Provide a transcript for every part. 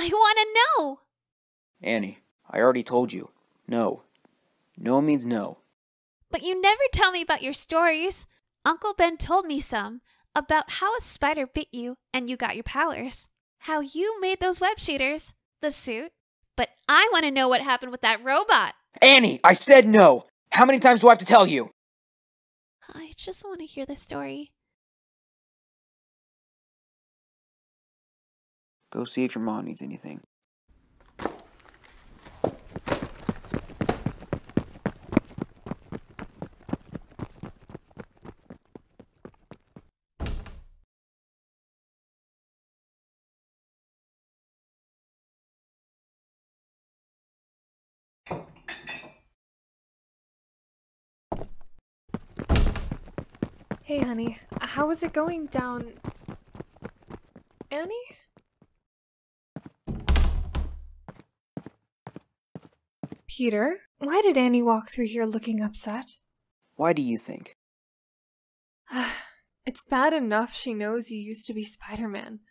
I want to know! Annie, I already told you. No. No means no. But you never tell me about your stories. Uncle Ben told me some, about how a spider bit you and you got your powers. How you made those web shooters, the suit. But I want to know what happened with that robot. Annie, I said no! How many times do I have to tell you? I just want to hear the story. Go see if your mom needs anything. Hey, honey. How is it going down... Annie? Peter, why did Annie walk through here looking upset? Why do you think? It's bad enough she knows you used to be Spider-Man.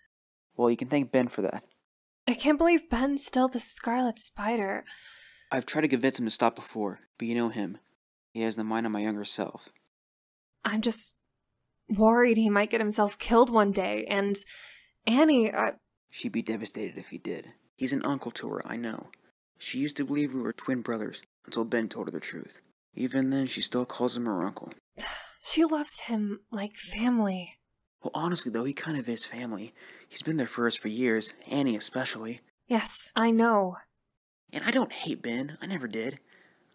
Well, you can thank Ben for that. I can't believe Ben's still the Scarlet Spider. I've tried to convince him to stop before, but you know him. He has the mind of my younger self. I'm just worried he might get himself killed one day, and Annie, She'd be devastated if he did. He's an uncle to her, I know. She used to believe we were twin brothers, until Ben told her the truth. Even then, she still calls him her uncle. She loves him like family. Well, honestly, though, he kind of is family. He's been there for us for years, Annie especially. Yes, I know. And I don't hate Ben, I never did.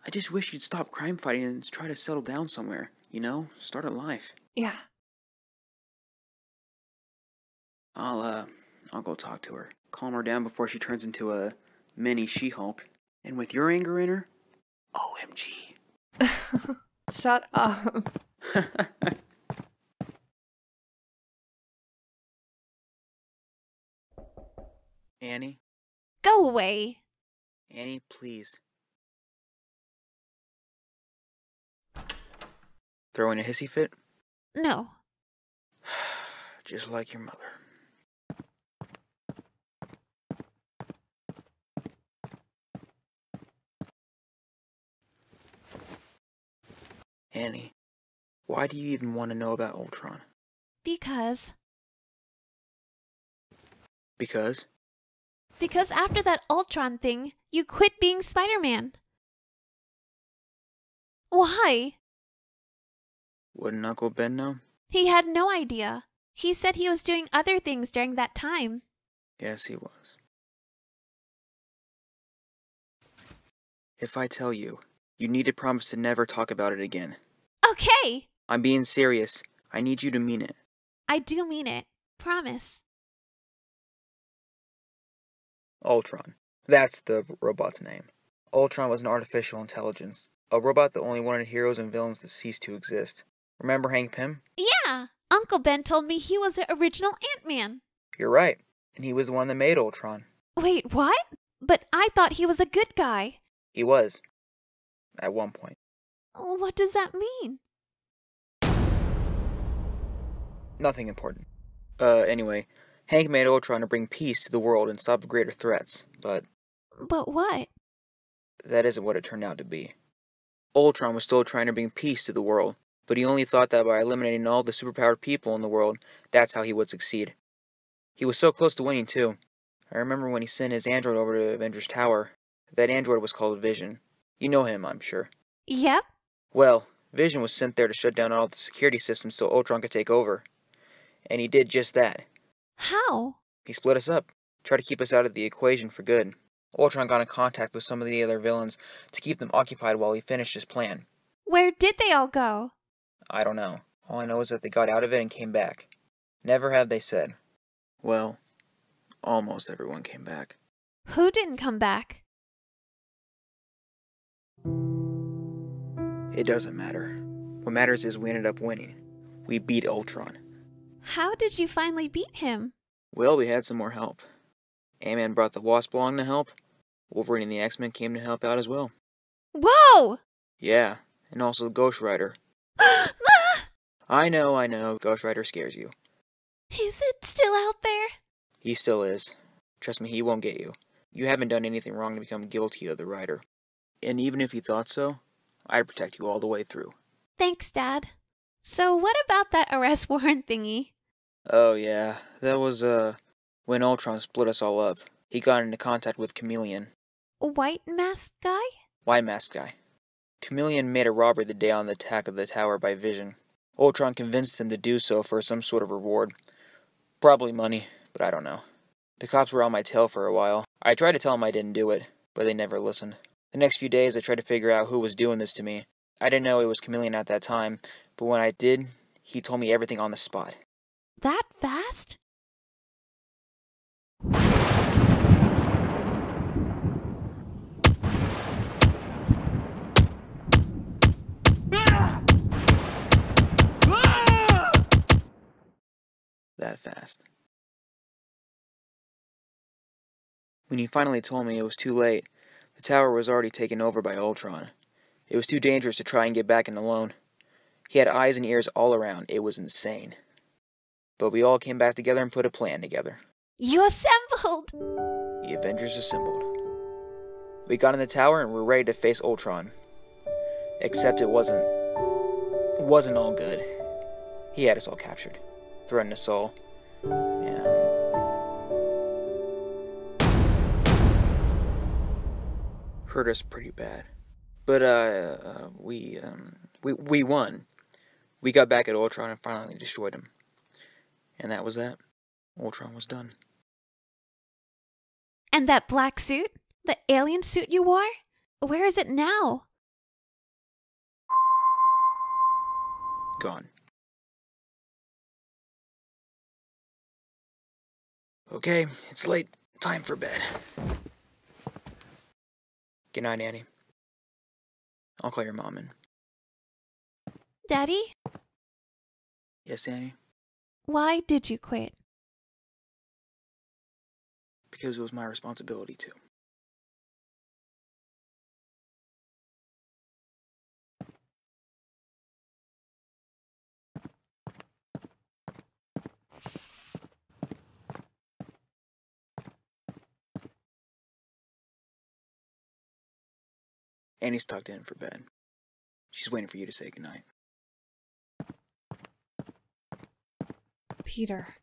I just wish he'd stop crime fighting and try to settle down somewhere, you know, start a life. Yeah. I'll go talk to her. Calm her down before she turns into a mini She-Hulk. And with your anger in her, OMG. Shut up. Annie? Go away. Annie, please. Throwing a hissy fit? No. Just like your mother. Annie, why do you even want to know about Ultron? Because Because? Because after that Ultron thing, you quit being Spider-Man. Why? Wouldn't Uncle Ben know? He had no idea. He said he was doing other things during that time. Yes, he was. If I tell you, you need to promise to never talk about it again. Okay! I'm being serious. I need you to mean it. I do mean it. Promise. Ultron. That's the robot's name. Ultron was an artificial intelligence. A robot that only wanted heroes and villains to cease to exist. Remember Hank Pym? Yeah! Uncle Ben told me he was the original Ant-Man. You're right. And he was the one that made Ultron. Wait, what? But I thought he was a good guy. He was. At one point. What does that mean? Nothing important. Anyway, Hank made Ultron to bring peace to the world and stop greater threats, but But what? that isn't what it turned out to be. Ultron was still trying to bring peace to the world, but he only thought that by eliminating all the superpowered people in the world, that's how he would succeed. He was so close to winning, too. I remember when he sent his android over to Avengers Tower. That android was called Vision. You know him, I'm sure. Yep. Well, Vision was sent there to shut down all the security systems so Ultron could take over. And he did just that. How? He split us up, tried to keep us out of the equation for good. Ultron got in contact with some of the other villains to keep them occupied while he finished his plan. Where did they all go? I don't know. All I know is that they got out of it and came back. Never have they said. Well, almost everyone came back. Who didn't come back? It doesn't matter. What matters is we ended up winning. We beat Ultron. How did you finally beat him? Well, we had some more help. Ant-Man brought the Wasp along to help. Wolverine and the X-Men came to help out as well. Whoa! Yeah, and also Ghost Rider. I know, Ghost Rider scares you. Is it still out there? He still is. Trust me, he won't get you. You haven't done anything wrong to become guilty of the rider. And even if you thought so, I'd protect you all the way through. Thanks, Dad. So what about that arrest warrant thingy? Oh yeah, that was, when Ultron split us all up. He got into contact with Chameleon. White mask guy? White mask guy. Chameleon made a robbery the day on the attack of the tower by Vision. Ultron convinced him to do so for some sort of reward. Probably money, but I don't know. The cops were on my tail for a while. I tried to tell them I didn't do it, but they never listened. The next few days I tried to figure out who was doing this to me. I didn't know it was Chameleon at that time, but when I did, he told me everything on the spot. That fast? That fast. When he finally told me it was too late, the tower was already taken over by Ultron. It was too dangerous to try and get back in alone. He had eyes and ears all around. It was insane. But we all came back together and put a plan together. You assembled! The Avengers assembled. We got in the tower and were ready to face Ultron. Except it wasn't all good. He had us all captured, threatened us all, and hurt us pretty bad. But we won. We got back at Ultron and finally destroyed him. And that was that. Ultron was done. And that black suit? The alien suit you wore? Where is it now? Gone. Okay, it's late. Time for bed. Good night, Annie. I'll call your mom in. Daddy? Yes, Annie? Why did you quit? Because it was my responsibility to. Annie's tucked in for bed. She's waiting for you to say goodnight. Peter.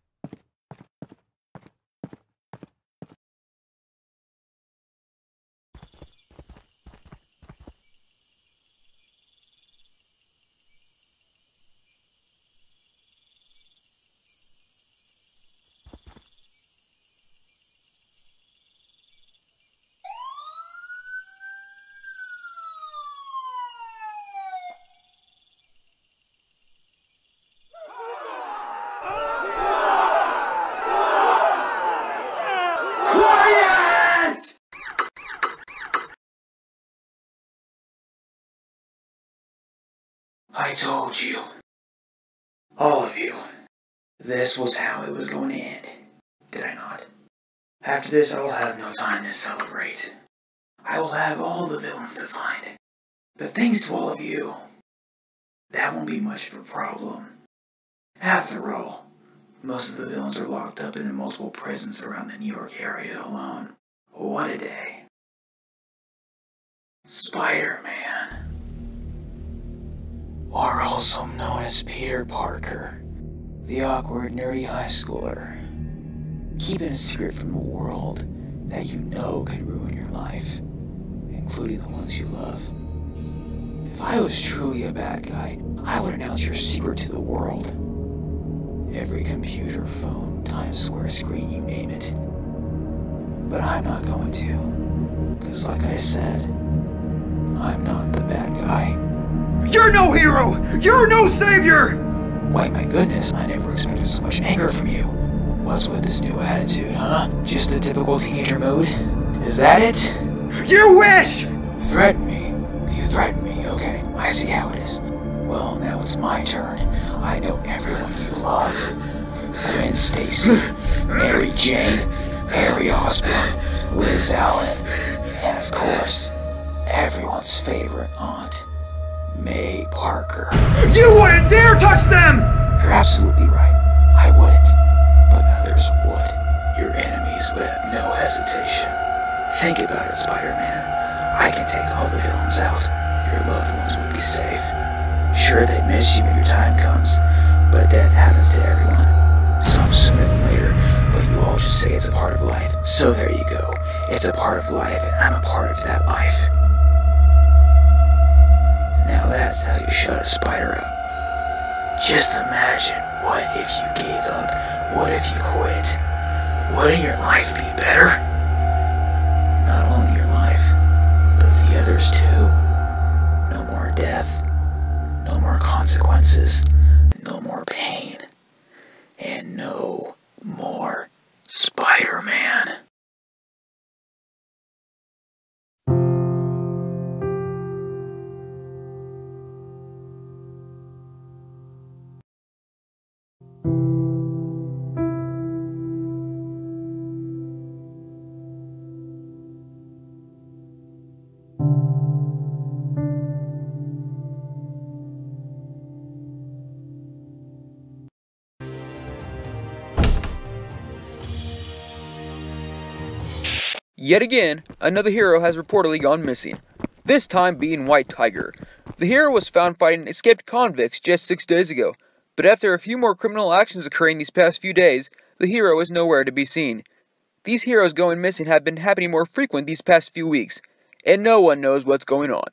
I told you. All of you. This was how it was going to end. Did I not? After this, I will have no time to celebrate. I will have all the villains to find. But thanks to all of you, that won't be much of a problem. After all, most of the villains are locked up in multiple prisons around the New York area alone. What a day. Spider-Man. Or also known as Peter Parker, the awkward, nerdy high schooler, keeping a secret from the world that you know could ruin your life, including the ones you love. If I was truly a bad guy, I would announce your secret to the world. Every computer, phone, Times Square screen, you name it. But I'm not going to, because like I said, I'm not the bad guy. You're no hero! You're no savior! Why, my goodness, I never expected so much anger from you. What's with this new attitude, huh? Just the typical teenager mood? Is that it? You wish! Threaten me? You threaten me, okay. I see how it is. Well, now it's my turn. I know everyone you love. Gwen Stacy, Mary Jane, Harry Osborn, Liz Allen, and of course, everyone's favorite aunt, May Parker. You wouldn't dare touch them! You're absolutely right. I wouldn't. But others would. Your enemies enemies would have no hesitation. Think about it, Spider-Man. I can take all the villains out. Your loved ones would be safe. Sure, they miss you when your time comes, but death happens to everyone. Some sooner than later, but you all just say it's a part of life. So there you go. It's a part of life, and I'm a part of that life. Now that's how you shut a spider up. Just imagine, what if you gave up? What if you quit? Wouldn't your life be better? Not only your life, but the others too. No more death, no more consequences, no more pain, and no more Spider-Man. Yet again, another hero has reportedly gone missing, this time being White Tiger. The hero was found fighting escaped convicts just 6 days ago, but after a few more criminal actions occurring these past few days, the hero is nowhere to be seen. These heroes going missing have been happening more frequent these past few weeks, and no one knows what's going on.